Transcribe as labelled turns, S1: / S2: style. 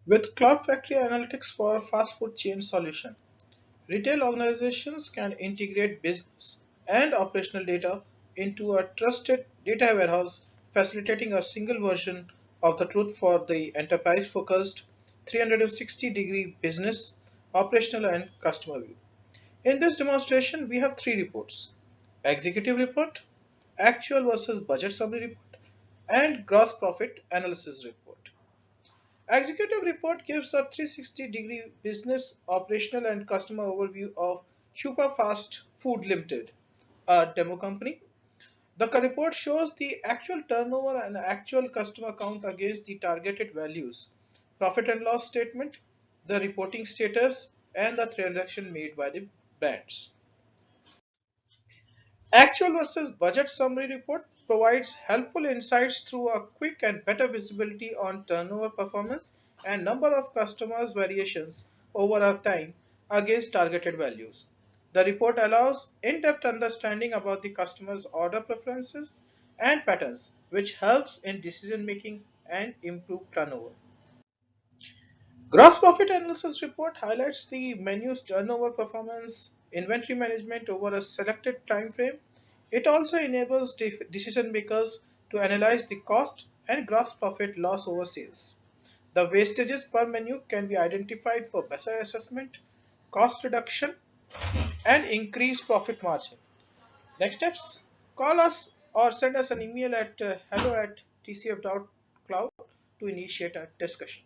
S1: With Cloud Factory Analytics for fast food chain solution, retail organizations can integrate business and operational data into a trusted data warehouse, facilitating a single version of the truth for the enterprise-focused 360-degree business, operational, and customer view. In this demonstration, we have three reports: executive report, actual versus budget summary report, and gross profit analysis report. Executive report gives a 360-degree business, operational, and customer overview of Superfast Food Limited, a demo company. The report shows the actual turnover and actual customer count against the targeted values, profit and loss statement, the reporting status, and the transaction made by the brands. Actual versus budget summary report provides helpful insights through a quick and better visibility on turnover performance and number of customers variations over a time against targeted values. The report allows in-depth understanding about the customer's order preferences and patterns, which helps in decision making and improve turnover. Gross profit analysis report highlights the menu's turnover performance, inventory management over a selected time frame. It also enables decision makers to analyze the cost and gross profit loss over sales. The wastages per menu can be identified for better assessment, cost reduction, and increased profit margin. Next steps: call us or send us an email at hello@tcf.cloud to initiate a discussion.